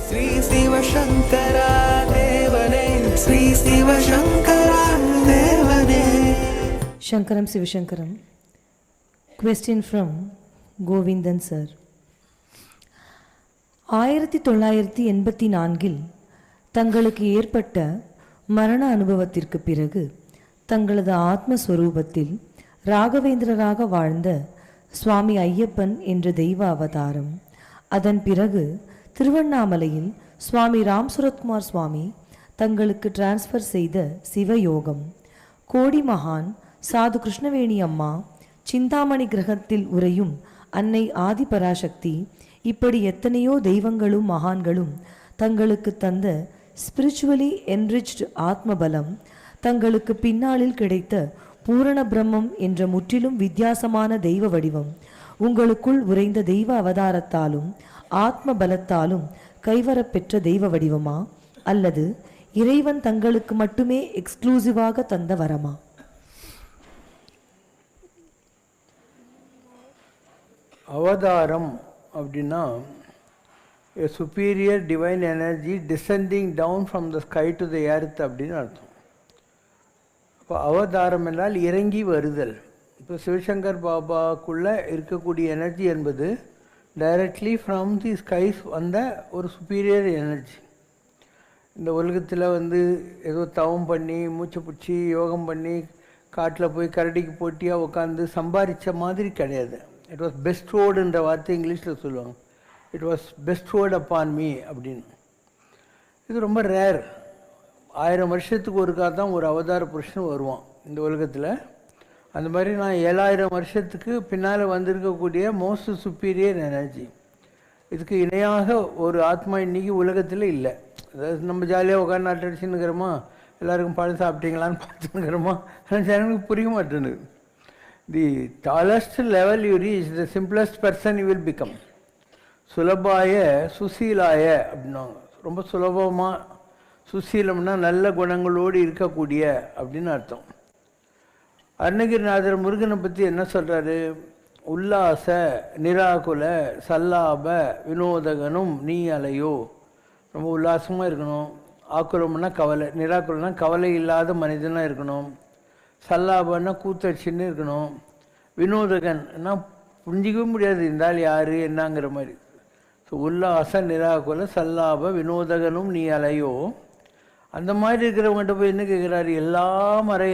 ஸ்ரீ சிவசங்கரா தேவனே, ஸ்ரீ சிவசங்கரா தேவனே. Shankaram Sivashankaram. Question from Govindan sir. 1984 தங்களுக்கு ஏற்பட்ட மரண அனுபவத்திற்கு பிறகு தங்களது ஆத்மஸ்வரூபத்தில் ராகவேந்திரராக வாழ்ந்த சுவாமி ஐயப்பன் என்ற தெய்வ அவதாரம், அதன் பிறகு திருவண்ணாமலையில் சுவாமி ராம் சுரத்குமார் சுவாமி தங்களுக்கு டிரான்ஸ்ஃபர் செய்த சிவயோகம், கோடி மகான் சாது கிருஷ்ணவேணி அம்மா, சிந்தாமணி கிரகத்தில் உறையும் அன்னை ஆதிபராசக்தி, இப்படி எத்தனையோ தெய்வங்களும் மகான்களும் தங்களுக்கு தந்த ஸ்பிரிச்சுவலி என்ரிச்டு ஆத்மபலம், தங்களுக்கு பின்னாளில் கிடைத்த பூரண பிரம்மம் என்ற முற்றிலும் வித்தியாசமான தெய்வ வடிவம், உங்களுக்குள் உறைந்த தெய்வ அவதாரத்தாலும் ஆத்ம பலத்தாலும் கைவரப்பெற்ற தெய்வ வடிவமா, அல்லது இறைவன் தங்களுக்கு மட்டுமே எக்ஸ்க்ளூசிவாக தந்த வரமா? அவதாரம் அப்படின்னா a superior divine energy descending down from the sky to the earth அப்படின்னு அர்த்தம். இப்போ அவதாரம் என்றால் இறங்கி வருதல். இப்போ சிவசங்கர் பாபாக்குள்ளே இருக்கக்கூடிய எனர்ஜி என்பது டைரக்ட்லி ஃப்ரம் தி ஸ்கைஸ் வந்த ஒரு சுப்பீரியர் எனர்ஜி. இந்த உலகத்தில் ஏதோ தவம் பண்ணி மூச்சை பிடிச்சி யோகம் பண்ணி காட்டில் போய் கரடிக்கு போட்டியாக உட்காந்து சம்பாதிச்ச மாதிரி கிடையாது. இட் வாஸ் பெஸ்ட்ரோடுன்ற வார்த்தை இங்கிலீஷில் சொல்லுவாங்க. இட் வாஸ் பெஸ்ட்ரோட் அப்பான் மீ அப்படின்னு. இது ரொம்ப ரேர். 1000 வருஷத்துக்கு ஒருக்கா தான் ஒரு அவதார புருஷன் வருவான் இந்த உலகத்தில். அந்த மாதிரி நான் 7000 வருஷத்துக்கு பின்னால் வந்திருக்கக்கூடிய மோஸ்ட் சுப்பீரியர் எனர்ஜி. இதுக்கு இணையாக ஒரு ஆத்மா இன்றைக்கி உலகத்தில் இல்லை. அதாவது நம்ம ஜாலியாக உட்காந்து அடிச்சுன்னுக்கிறோமா, எல்லாருக்கும் பழம் சாப்பிட்டீங்களான்னு பார்த்துன்னுக்கிறோமா, எனக்கு புரிய மாட்டேன்னு. The tallest level you reach, the simplest person you will become. சுலபாய சுசீலாய அப்படின்னாங்க. ரொம்ப சுலபமாக, சுசீலம்னா நல்ல குணங்களோடு இருக்கக்கூடிய அப்படின்னு அர்த்தம். அருணகிரிநாதர் முருகனை பற்றி என்ன சொல்கிறாரு? உல்லாச நிராகுல சல்லாப வினோதகனும் நீ அலையோ. ரொம்ப உல்லாசமாக இருக்கணும். ஆக்குலம்னா கவலை, நிராகுலம்னா கவலை இல்லாத மனிதனாக இருக்கணும். சல்லாபன்னா கூத்தடிச்சுன்னு இருக்கணும். வினோதகன்னா புரிஞ்சிக்கவே முடியாது இருந்தால் யார் என்னங்கிற மாதிரி. ஸோ உல்லாச நிராகுல சல்லாப வினோதகனும் நீ அலையோ. அந்த மாதிரி இருக்கிறவங்ககிட்ட போய் என்ன கேட்குறாரு? எல்லா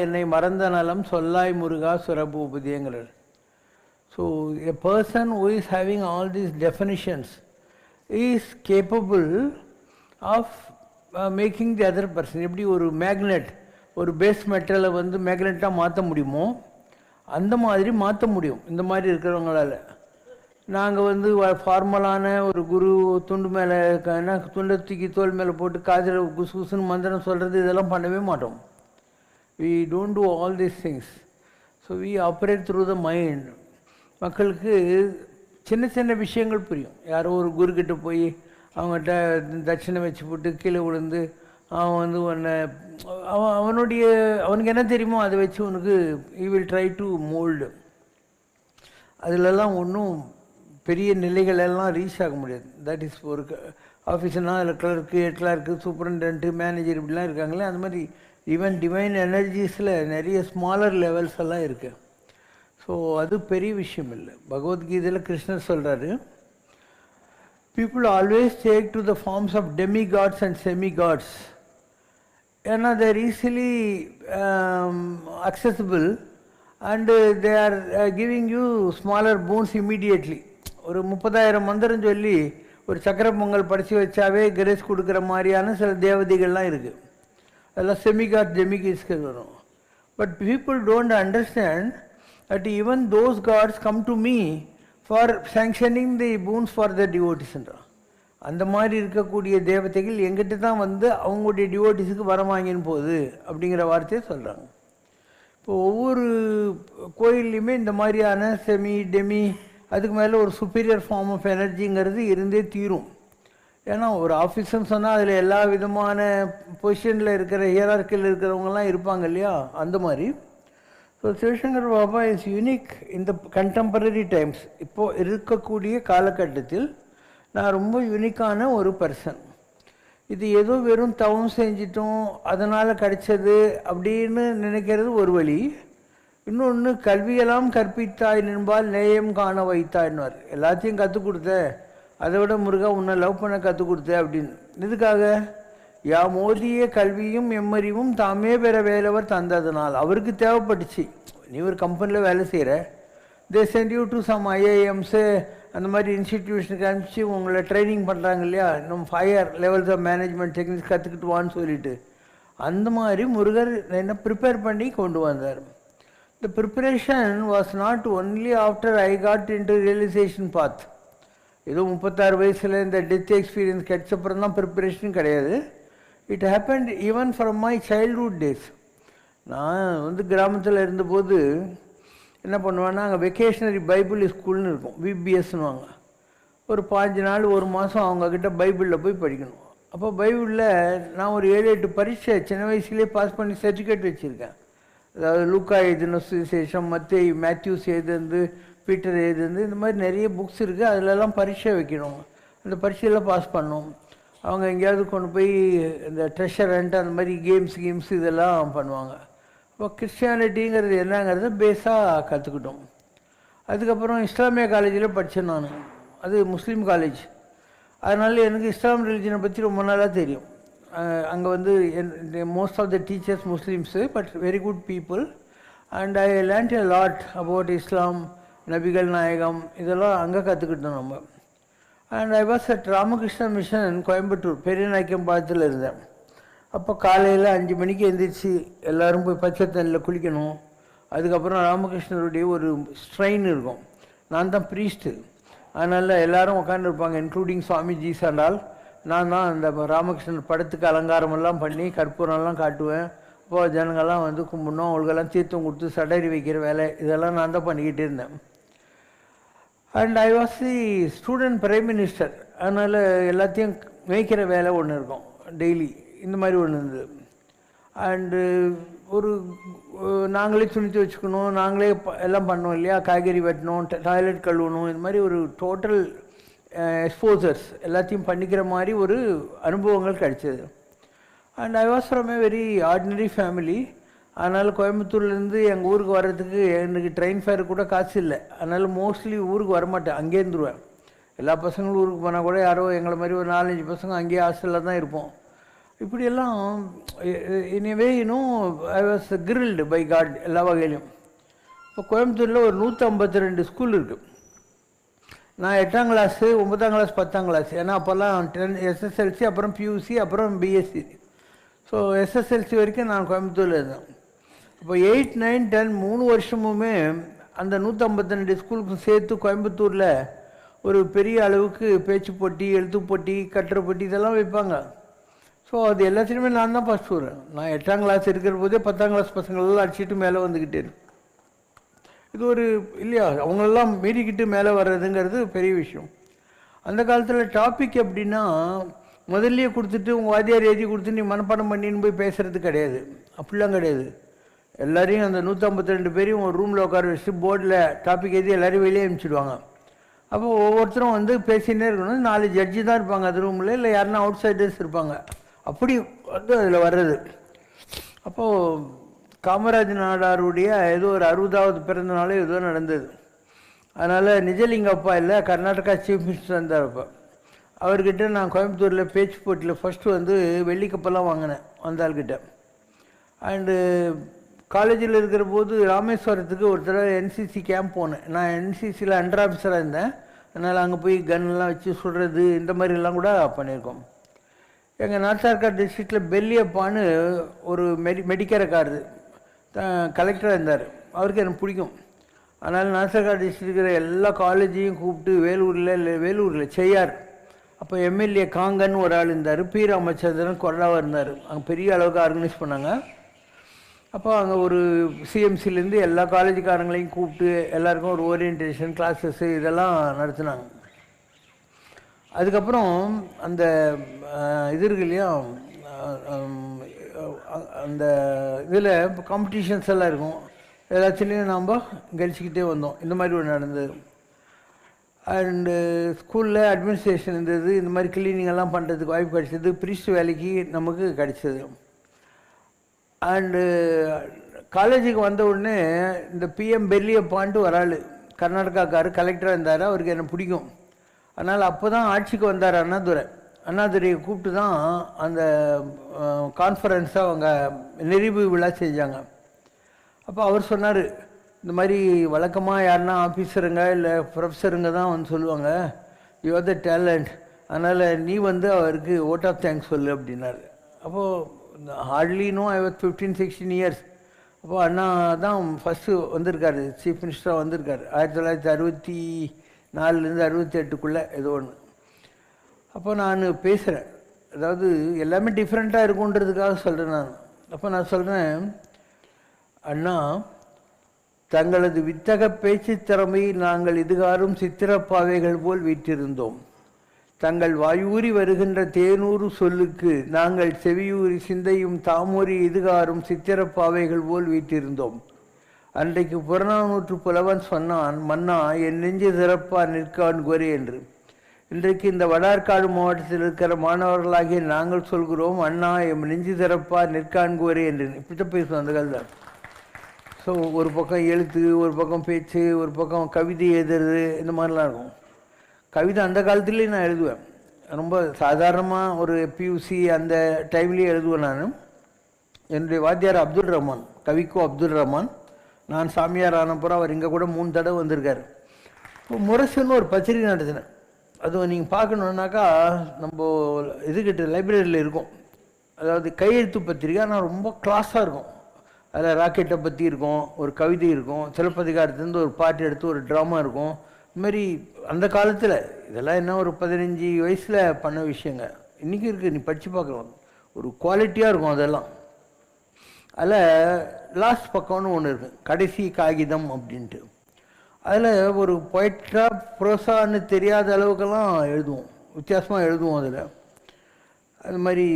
என்னை மறந்த நலம் சொல்லாய் முருகா சுரபூபதிங்கிறார். So a person who is having all these definitions is capable of making the other person. எப்படி ஒரு மேக்னெட் ஒரு பேஸ் மெட்டலை மேக்னெட்டாக மாற்ற முடியுமோ அந்த மாதிரி மாற்ற முடியும் இந்த மாதிரி இருக்கிறவங்களால. நாங்கள் ஃபார்மலான ஒரு குரு துண்டு மேலே துண்டை தூக்கி தோல் மேலே போட்டு காதில் குசு குசுன்னு மந்திரம் சொல்கிறது இதெல்லாம் பண்ணவே மாட்டோம். We don't do all these things. So we operate through the mind. மக்களுக்கு சின்ன சின்ன விஷயங்கள் புரியும். யாரோ ஒரு குருக்கிட்ட போய் அவங்ககிட்ட தட்சிணை வச்சு போட்டு கீழே விழுந்து அவன் அவனுக்கு என்ன தெரியுமோ அதை வச்சு உனக்கு you will try to mould. அதிலெல்லாம் ஒன்றும் பெரிய நிலைகளெல்லாம் ரீச் ஆக முடியாது. தட் இஸ் ஒரு ஆஃபீஸ்னால் அதில் கிளர்க்கு, ஹெட் கிளர்க்கு, சூப்பரண்டென்ட்டு, மேனேஜர் இப்படிலாம் இருக்காங்களே, அந்த மாதிரி ஈவன் டிவைன் எனர்ஜிஸில் நிறைய ஸ்மாலர் லெவல்ஸ் எல்லாம் இருக்குது. ஸோ அது பெரிய விஷயம் இல்லை. பகவத்கீதையில் கிருஷ்ணர் சொல்கிறாரு, people always take to the forms of demigods and semi-gods. ஏன்னா they're easily accessible and they are giving you smaller boons immediately. ஒரு 30,000 மந்திரம் சொல்லி ஒரு சக்கர பொங்கல் படித்து வச்சாவே கிரேஸ் கொடுக்குற மாதிரியான சில தேவதைகள்லாம் இருக்குது. அதெல்லாம் செமிகாட் டெமிகிட்ஸ்க்கு வரும். But people don't understand that even those gods come to me for sanctioning the boons for the டிவோட்டிஸ்ன்றான். அந்த மாதிரி இருக்கக்கூடிய தேவதைகள் எங்கிட்ட தான் அவங்களுடைய டிவோட்டிஸுக்கு வரம் வாங்கின்னு போகுது அப்படிங்கிற வார்த்தையை சொல்கிறாங்க. இப்போ ஒவ்வொரு கோயில்லையுமே இந்த மாதிரியான செமி டெமி அதுக்கு மேலே ஒரு சுப்பீரியர் ஃபார்ம் ஆஃப் எனர்ஜிங்கிறது இருந்தே தீரும். ஏன்னா ஒரு ஆஃபீஸுன்னு சொன்னால் அதில் எல்லா விதமான பொசிஷனில் இருக்கிற ஹியரார்க்கில் இருக்கிறவங்கலாம் இருப்பாங்க இல்லையா, அந்த மாதிரி. So Sivasankar Baba is unique இந்த கண்டெம்பரரி டைம்ஸ். இப்போது இருக்கக்கூடிய காலகட்டத்தில் நான் ரொம்ப யூனிக்கான ஒரு பர்சன். இது ஏதோ வெறும் தவம் செஞ்சிட்டோம் அதனால் கிடைச்சது அப்படின்னு நினைக்கிறது ஒரு வழி. இன்னொன்று கல்வியெல்லாம் கற்பித்தாய் நின்பால் நேயம் காண வைத்தாய்னார். எல்லாத்தையும் கற்றுக் கொடுத்த, அதை விட முருகா உன்னை லவ் பண்ண கற்றுக் கொடுத்த அப்படின்னு. இதுக்காக யா மோதிய கல்வியும் எம்மறிவும் தாமே பெற வேலவர் தந்ததுனால் அவருக்கு தேவைப்பட்டுச்சு. நீ ஒரு கம்பெனியில் வேலை செய்கிற, they sent you to some IIMs அந்த மாதிரி இன்ஸ்டிடியூஷனுக்கு அனுப்பிச்சு உங்களை ட்ரைனிங் பண்ணுறாங்க இல்லையா, இன்னும் higher levels of management techniques கற்றுக்கிட்டு வான்னு சொல்லிட்டு, அந்த மாதிரி முருகர் என்ன ப்ரிப்பேர் பண்ணி கொண்டு வந்தார். The preparation was not only after I got into realization path. ஏதோ 36 வயசில் இந்த டெத் எக்ஸ்பீரியன்ஸ் கிடைச்சப்பறம் தான் ப்ரிப்பரேஷன் கிடையாது. It happened even from my childhood days. நான் கிராமத்தில் இருந்தபோது என்ன பண்ணுவேன்னா, அங்கே வெக்கேஷனரி பைபிள் ஸ்கூல்னு இருக்கும், விபிஎஸ்னுவாங்க. ஒரு 5 நாள் 1 மாதம் அவங்கக்கிட்ட பைபிளில் போய் படிக்கணும். அப்போ பைபிளில் நான் ஒரு 7-8 பரீட்சை சின்ன வயசுலேயே பாஸ் பண்ணி சர்டிஃபிகேட் வச்சுருக்கேன். அதாவது லூக்கா எழுதுன சுவிசேஷம், மத்தேயு, மேத்யூஸ் எழுதுந்து, பீட்டர் எழுதுந்து, இந்த மாதிரி நிறைய புக்ஸ் இருக்குது. அதிலெல்லாம் பரீட்சை வைக்கணும். அந்த பரீட்சையெல்லாம் பாஸ் பண்ணோம். அவங்க எங்கேயாவது கொண்டு போய் இந்த ட்ரெஷர் ஹண்ட் அந்த மாதிரி கேம்ஸ் இதெல்லாம் பண்ணுவாங்க. இப்போ கிறிஸ்டியானிட்டிங்கிறது என்னங்கிறத பேஸாக கற்றுக்கிட்டோம். அதுக்கப்புறம் இஸ்லாமிய காலேஜில் படித்தேன் நான். அது முஸ்லீம் காலேஜ். அதனால் எனக்கு இஸ்லாம் ரிலிஜனை பற்றி ரொம்ப நாளாக தெரியும். அங்கே most of the teachers Muslims, but very good people. And I learnt a lot about Islam, நபிகள் நாயகம், இதெல்லாம் அங்கே கற்றுக்கிட்டோம் நம்ம. And I was at Ramakrishna Mission Coimbatore, பெரிய நாயக்கம்பாளையத்தில் இருந்தேன். அப்போ காலையில் 5 மணிக்கு எழுந்திரிச்சு எல்லோரும் போய் பச்சை தண்ணியில் குளிக்கணும். அதுக்கப்புறம் ராமகிருஷ்ணருடைய ஒரு ஸ்ட்ரெயின் இருக்கும். நான் தான் ப்ரீஸ்ட்டு, அதனால் எல்லோரும் உட்காந்துருப்பாங்க, இன்க்ளூடிங் சுவாமிஜி சண்டால். நான் தான் அந்த ராமகிருஷ்ணன் படத்துக்கு அலங்காரமெல்லாம் பண்ணி கற்பூரம்லாம் காட்டுவேன். இப்போது ஜனங்கள்லாம் கும்பிடணும், அவங்களுக்கெல்லாம் தீர்த்தம் கொடுத்து சடரி வைக்கிற வேலை இதெல்லாம் நான் தான் பண்ணிக்கிட்டு இருந்தேன். And I was the student prime minister. அதனால் எல்லாத்தையும் மேய்க்கிற வேலை ஒன்று இருக்கும் டெய்லி, இந்த மாதிரி ஒன்று இருந்தது. அண்டு நாங்களே துணித்து வச்சுக்கணும், நாங்களே எல்லாம் பண்ணோம் இல்லையா, காய்கறி வெட்டணும், டாய்லெட் கழுவணும், இந்த மாதிரி ஒரு டோட்டல் எக்ஸ்போசர்ஸ் எல்லாத்தையும் பண்ணிக்கிற மாதிரி ஒரு அனுபவங்கள் கிடைச்சது. And I was from A very ordinary family. அதனால் கோயம்புத்தூர்லேருந்து எங்கள் ஊருக்கு வர்றதுக்கு எனக்கு ட்ரெயின் ஃபேர் கூட காசு இல்லை. அதனால் மோஸ்ட்லி ஊருக்கு வரமாட்டேன், அங்கேயே இருந்துருவேன். எல்லா பசங்களும் ஊருக்கு போனால் கூட யாரோ எங்களை மாதிரி ஒரு 4-5 பசங்க அங்கேயே ஹாஸ்டலில் தான் இருப்போம். இப்படியெல்லாம் இனிவே இன்னும் I was grilled by God எல்லா வகையிலையும். இப்போ கோயம்புத்தூரில் ஒரு 152 ஸ்கூல் இருக்குது. நான் 8ஆம் கிளாஸு, 9ஆம் கிளாஸ், 10ஆம் கிளாஸ். ஏன்னா அப்போல்லாம் SSLC, அப்புறம் PUC, அப்புறம் BSc. ஸோ SSLC வரைக்கும் நான் கோயம்புத்தூரில் இருந்தேன். இப்போ 8, 9, 10 3 வருஷமுமே அந்த 152 ஸ்கூலுக்கு சேர்த்து கோயம்புத்தூரில் ஒரு பெரிய அளவுக்கு பேச்சு போட்டி, எழுத்து போட்டி, கட்டுரை போட்டி இதெல்லாம் வைப்பாங்க. ஸோ அது எல்லாத்துலேயுமே நான் தான் ஃபஸ்ட் வருவேன். நான் 8ஆம் கிளாஸ் இருக்கிற போதே 10ஆம் கிளாஸ் பசங்களெல்லாம் அடிச்சுட்டு மேலே வந்துக்கிட்டே இருக்கு. இது ஒரு இல்லையா, அவங்களெல்லாம் மீறிக்கிட்டு மேலே வர்றதுங்கிறது பெரிய விஷயம். அந்த காலத்தில் டாபிக் எப்படின்னா, முதல்லையே கொடுத்துட்டு உங்கள் வாத்தியார் எழுதி கொடுத்து நீ மனப்பாடம் பண்ணின்னு போய் பேசுகிறது கிடையாது. அப்படிலாம் கிடையாது. எல்லோரையும் அந்த 152 பேரையும் ஒரு ரூமில் உட்கார வச்சுட்டு போர்டில் டாபிக் எழுதி எல்லோரும் வெளியே அனுப்பிச்சிடுவாங்க. அப்போ ஒவ்வொருத்தரும் பேசினே இருக்கணும். 4 ஜட்ஜி தான் இருப்பாங்க அது ரூமில், இல்லை யாருன்னா அவுட் சைடர்ஸ் இருப்பாங்க. அப்படி அதில் வர்றது. அப்போது காமராஜ் நாடாருடைய ஏதோ ஒரு 60வது பிறந்த நாளே ஏதோ நடந்தது. அதனால் நிஜலிங்கப்பா இல்லை, கர்நாடகா சீஃப் மினிஸ்டர் இருந்தார். அப்போ அவர்கிட்ட நான் கோயம்புத்தூரில் பேச்சு போட்டியில் ஃபஸ்ட்டு வெள்ளி கப்பெல்லாம் வாங்கினேன் வந்தாள்கிட்ட. அண்டு காலேஜில் இருக்கிற போது ராமேஸ்வரத்துக்கு ஒரு தடவை NCC கேம்ப் போனேன். நான் NCCயில் அண்டர் ஆஃபீஸராக இருந்தேன். அதனால் அங்கே போய் கன்லாம் வச்சு சுடுறது இந்த மாதிரிலாம் கூட பண்ணியிருக்கோம். எங்கள் நார்த் ஆர்காட் டிஸ்ட்ரிக்டில் பெல்லியப்பான்னு ஒரு மெடிக்கரக்காரரு கலெக்டராக இருந்தார். அவருக்கு எனக்கு பிடிக்கும். அதனால் நார்த் ஆர்காட் டிஸ்ட்ரிக்ட் இருக்கிற எல்லா காலேஜையும் கூப்பிட்டு வேலூரில் செய்யார். அப்போ MLA காங்கன்னு ஒரு ஆள் இருந்தார், P. ராமச்சந்திரன் கொறடாவாக இருந்தார். அங்கே பெரிய அளவுக்கு ஆர்கனைஸ் பண்ணாங்க. அப்போ அங்கே ஒரு CMCலேருந்து எல்லா காலேஜுக்காரங்களையும் கூப்பிட்டு எல்லாருக்கும் ஒரு ஓரியன்டேஷன் கிளாஸஸ்ஸு இதெல்லாம் நடத்தினாங்க. அதுக்கப்புறம் அந்த இது இருக்கு இல்லையா, அந்த இதில் காம்படிஷன்ஸ் எல்லாம் இருக்கும், எல்லாத்துலேயும் நாம் கழிச்சிக்கிட்டே வந்தோம். இந்த மாதிரி ஒன்று நடந்தது. அண்டு ஸ்கூலில் அட்மினிஸ்ட்ரேஷன் இருந்தது, இந்த மாதிரி கிளீனிங் எல்லாம் பண்ணுறதுக்கு வாய்ப்பு கிடைச்சது. ப்ரீஸ்ட் வேலைக்கு நமக்கு கிடைச்சது. அண்டு காலேஜுக்கு வந்த உடனே இந்த பிஎம் பெர்லியப்பான்ட்டு ஒரு ஆள் கர்நாடகாக்காரர் கலெக்டராக இருந்தார். அவருக்கு என்ன பிடிக்கும். அதனால் அப்போ தான் ஆட்சிக்கு வந்தார் அண்ணாதுரையை கூப்பிட்டு தான் அந்த கான்ஃபரன்ஸை அவங்க நிறைவு விழா செஞ்சாங்க. அப்போ அவர் சொன்னார், இந்த மாதிரி வழக்கமாக யாருன்னா ஆஃபீஸருங்க இல்லை ப்ரொஃபஸருங்க தான் வந்து சொல்லுவாங்க, யூ ஆர் த டேலண்ட், அதனால் நீ வந்து அவருக்கு ஓட் ஆஃப் தேங்க்ஸ் சொல்லு அப்படின்னாரு. அப்போது hardly no I was 15-16 years. அப்போது அண்ணா தான் ஃபஸ்ட்டு வந்திருக்காரு, சீஃப் மினிஸ்டராக வந்திருக்காரு 1964 68 ஏதோ ஒன்று. அப்போ நான் பேசுகிறேன், அதாவது எல்லாமே டிஃப்ரெண்ட்டாக இருக்குன்றதுக்காக சொல்கிறேன் நான். அப்போ நான் சொல்கிறேன், அண்ணா தங்களது வித்தக பேச்சு திறமையில் நாங்கள் இதுகாரும் சித்திரப்பாவைகள் போல் வீற்றிருந்தோம். தங்கள் வாயூறி வருகின்ற தேனூறு சொல்லுக்கு நாங்கள் செவியூறி சிந்தையும் தாமூறி இதுகாரும் சித்திரப்பாவைகள் போல் வீற்றிருந்தோம். அன்றைக்கு புறநானூற்று புலவன் சொன்னான், மன்னா என் நெஞ்சு சிறப்பா நிற்கான் கோரே என்று. இன்றைக்கு இந்த வடார்காடு மாவட்டத்தில் இருக்கிற மாணவர்களாகிய நாங்கள் சொல்கிறோம், அண்ணா என் நெஞ்சு சிறப்பா நிற்கான் கோரே என்று. இப்படித்தான் பேசுவோம் அந்த காலத்தில். ஸோ ஒரு பக்கம் எழுத்து, ஒரு பக்கம் பேச்சு, ஒரு பக்கம் கவிதை எழுதுறது, இந்த மாதிரிலாம் இருக்கும். கவிதை அந்த காலத்துலேயும் நான் எழுதுவேன். ரொம்ப சாதாரணமாக ஒரு பியூசி அந்த டைம்லேயே எழுதுவேன். நான் என்னுடைய வாத்தியார் அப்துல் ரஹ்மான், கவிக்கோ அப்துல் ரஹ்மான், நான் சாமியார் ஆனப்புறம் அவர் இங்கே கூட 3 தடவை வந்திருக்கார். இப்போ முரசுன்னு ஒரு பத்திரிகை நடத்தினேன். அதுவும் நீங்கள் பார்க்கணுன்னாக்கா நம்ம இதுக்கிட்ட லைப்ரரியில் இருக்கும். அதாவது கையெழுத்து பத்திரிகை, ஆனால் ரொம்ப கிளாஸாக இருக்கும். அதில் ராக்கெட்டை பற்றி இருக்கும், ஒரு கவிதை இருக்கும், சிலப்பதிகாரத்துலேருந்து ஒரு பாட்டு எடுத்து ஒரு ட்ராமா இருக்கும். இதுமாரி அந்த காலத்தில் இதெல்லாம் என்ன ஒரு 15 வயசில் பண்ண விஷயங்க. இன்றைக்கி இருக்குது, நீ படித்து பார்க்கலாம், ஒரு குவாலிட்டியாக இருக்கும் அதெல்லாம். அதில் லாஸ்ட் பக்கம்னு ஒன்று இருக்குது, கடைசி காகிதம் அப்படின்ட்டு. அதில் ஒரு பொய்ட்ரா ப்ரோசான்னு தெரியாத அளவுக்கெல்லாம் எழுதுவோம், வித்தியாசமாக எழுதுவோம். அதில் அது மாதிரி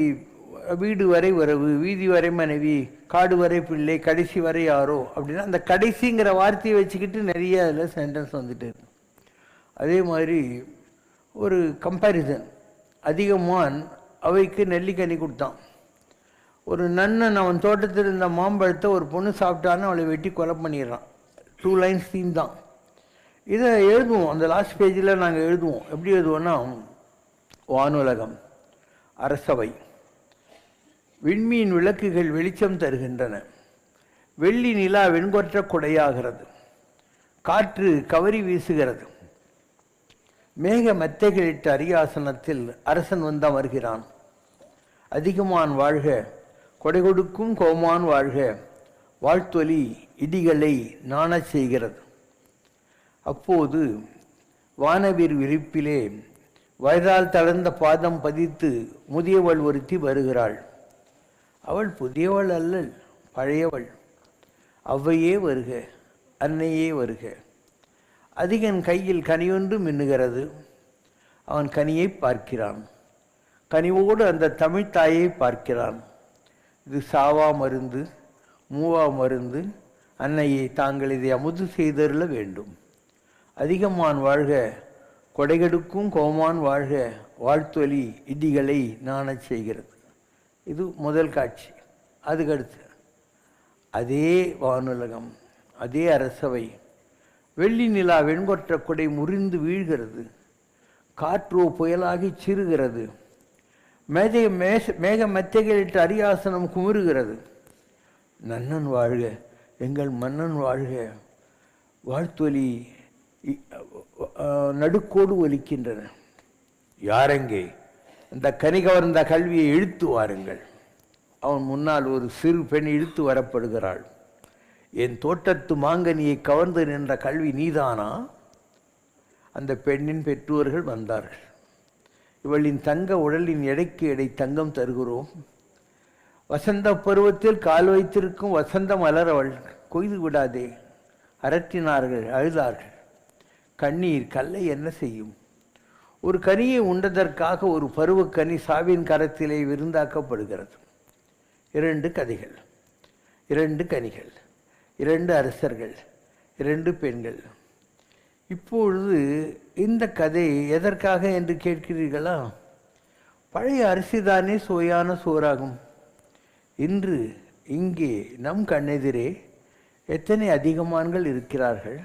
வீடு வரை வரவு, வீதி வரை மனைவி, காடு வரை பிள்ளை, கடைசி வரை யாரோ அப்படின்னா அந்த கடைசிங்கிற வார்த்தையை வச்சுக்கிட்டு நிறைய அதில் சென்டென்ஸ் வந்துட்டு இருக்கு. அதே மாதிரி ஒரு கம்பேரிசன், அதிகமான் அவைக்கு நெல்லிக்கனி கொடுத்தான். ஒரு நன்னன் அவன் தோட்டத்தில் இருந்த மாம்பழத்தை ஒரு பொண்ணு சாப்பிட்டான்னு அவளை வெட்டி கொலை பண்ணிடுறான். 2 லைன்ஸ் தீம் தான். இதை எழுதுவோம், அந்த லாஸ்ட் பேஜில் நாங்கள் எழுதுவோம். எப்படி எழுதுவோன்னா, வானுலகம், அரசவை, விண்மீன் விளக்குகள் வெளிச்சம் தருகின்றன, வெள்ளி நிலா வெண்கொற்ற கொடையாகிறது, காற்று கவரி வீசுகிறது, மேக மெத்தைகளிட்ட அரியாசனத்தில் அரசன் வந்து அமர்கிறான், அதிகமான் வாழ்க, கொடை கொடுக்கும் கோமான் வாழ்க, வாழ்த்தொலி இடிகளை நாணச் செய்கிறது. அப்போது வானவீர் விரிப்பிலே வயதால் தளர்ந்த பாதம் பதித்து முதியவள் ஒருத்தி வருகிறாள். அவள் புதியவள் அல்லல், பழையவள். அவ்வையே வருக, அன்னையே வருக. அதிகன் கையில் கனியொன்று மின்னுகிறது. அவன் கனியை பார்க்கிறான். கனிவோடு அந்த தமிழ் தாயை பார்க்கிறான். இது சாவா மருந்து, மூவா மருந்து, அன்னையை தாங்கள் இதை அமுது செய்தருள வேண்டும். அதிகமான் வாழ்க, கொடைகெடுக்கும் கோமான் வாழ்க, வாழ்த்தொலி இடிகளை நாணச் செய்கிறது. இது முதல் காட்சி. அதுக்கடுத்து அதே வானுலகம், அதே அரசவை, வெள்ளி நிலா வெண்கொற்ற கொடை முறிந்து வீழ்கிறது, காற்றோ புயலாகி சிறுகிறது, மேக மெத்தைகளிட்டு அரியாசனம் குமுறுகிறது. நன்னன் வாழ்க, எங்கள் மன்னன் வாழ்க, வாழ்த்தொலி நடுக்கோடு ஒலிக்கின்றன. யாரெங்கே இந்த கனி கவர்ந்த கல்வியை இழுத்து வாருங்கள். அவன் முன்னால் ஒரு சிறு பெண் இழுத்து வரப்படுகிறாள். என் தோட்டத்து மாங்கனியை கவர்ந்து நின்ற கல்வி நீதானா? அந்த பெண்ணின் பெற்றோர்கள் வந்தார்கள். இவளின் தங்க உடலின் எடைக்கு எடை தங்கம் தருகிறோம். வசந்த பருவத்தில் கால் வைத்திருக்கும் வசந்த மலர் அவள் கொய்து விடாதே. அரற்றினார்கள், அழுதார்கள். கண்ணீர் கல்லை என்ன செய்யும்? ஒரு கனியை உண்டதற்காக ஒரு பருவக்கனி சாவின் கரத்திலே விருந்தாக்கப்படுகிறது. 2 கதைகள், 2 கனிகள், 2 அரசர்கள், 2 பெண்கள். இப்பொழுது இந்த கதை எதற்காக என்று கேட்கிறீர்களா? பழைய அரிசிதானே சுவையான சோறாகும். இன்று இங்கே நம் கண்ணெதிரே எத்தனை அதிகமான்கள் இருக்கிறார்கள்,